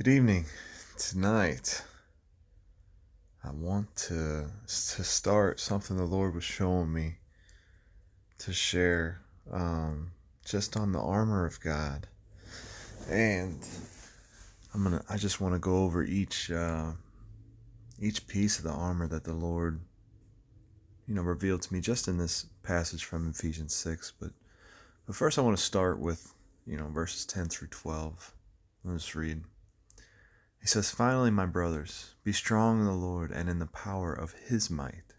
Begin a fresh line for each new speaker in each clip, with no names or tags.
Good evening. Tonight, I want to start something the Lord was showing me to share, just on the armor of God, and I just want to go over each piece of the armor that the Lord, revealed to me just in this passage from Ephesians 6. But first, I want to start with verses 10 through 12. Let's read. He says, "Finally, my brothers, be strong in the Lord and in the power of his might.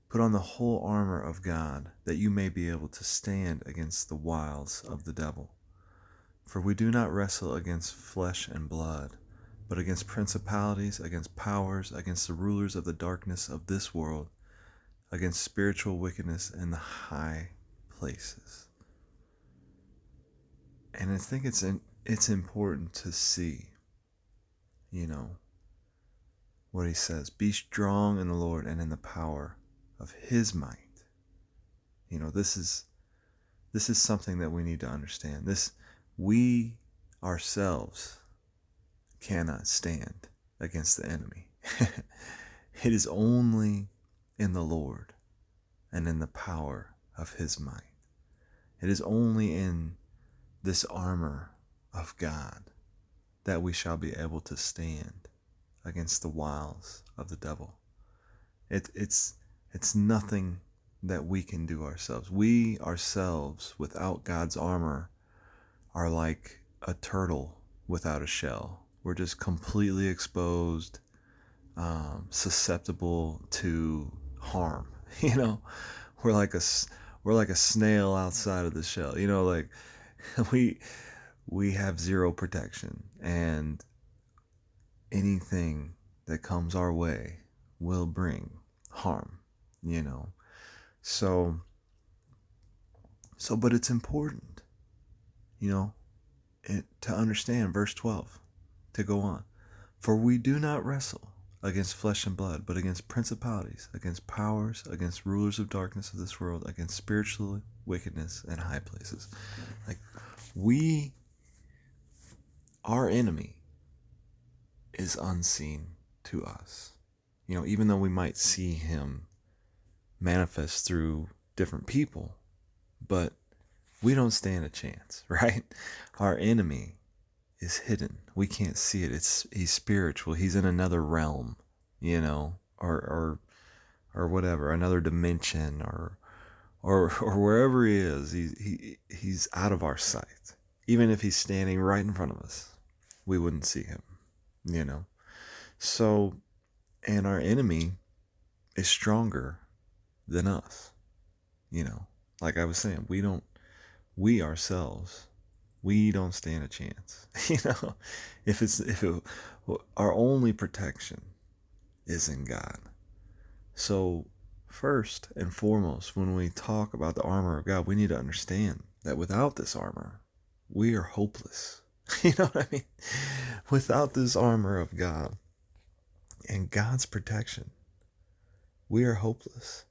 Put on the whole armor of God, that you may be able to stand against the wiles of the devil. For we do not wrestle against flesh and blood, but against principalities, against powers, against the rulers of the darkness of this world, against spiritual wickedness in the high places." And I think it's important to see, what he says. Be strong in the Lord and in the power of his might. This is something that we need to understand. We ourselves cannot stand against the enemy. It is only in the Lord and in the power of his might. It is only in this armor of God that we shall be able to stand against the wiles of the devil. It's nothing that we can do ourselves. We ourselves, without God's armor, are like a turtle without a shell. We're just completely exposed, susceptible to harm. We're like a snail outside of the shell. Like we have zero protection, and anything that comes our way will bring harm. So but it's important, to understand verse 12, to go on. For we do not wrestle against flesh and blood, but against principalities, against powers, against rulers of darkness of this world, against spiritual wickedness in high places. Like, our enemy is unseen to us. Even though we might see him manifest through different people, but we don't stand a chance, right? Our enemy is hidden. We can't see it. He's spiritual. He's in another realm, or whatever, another dimension, or wherever he is. He's out of our sight. Even if he's standing right in front of us, we wouldn't see him. So, and our enemy is stronger than us. Like I was saying, we ourselves, we don't stand a chance. Our only protection is in God. So first and foremost, when we talk about the armor of God, we need to understand that without this armor, we are hopeless. You know what I mean? Without this armor of God and God's protection, we are hopeless.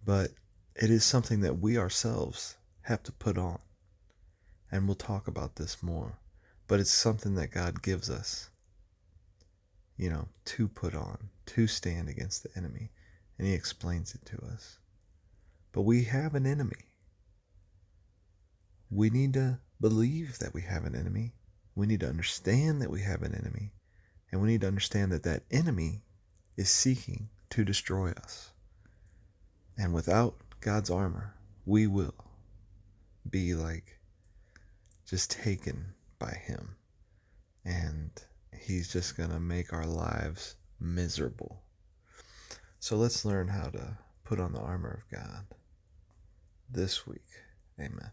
But it is something that we ourselves have to put on. And we'll talk about this more. But it's something that God gives us, to put on, to stand against the enemy. And he explains it to us. But we have an enemy. We need to believe that we have an enemy. We need to understand that we have an enemy. And we need to understand that that enemy is seeking to destroy us. And without God's armor, we will be just taken by him. And he's just going to make our lives miserable. So let's learn how to put on the armor of God this week. Amen.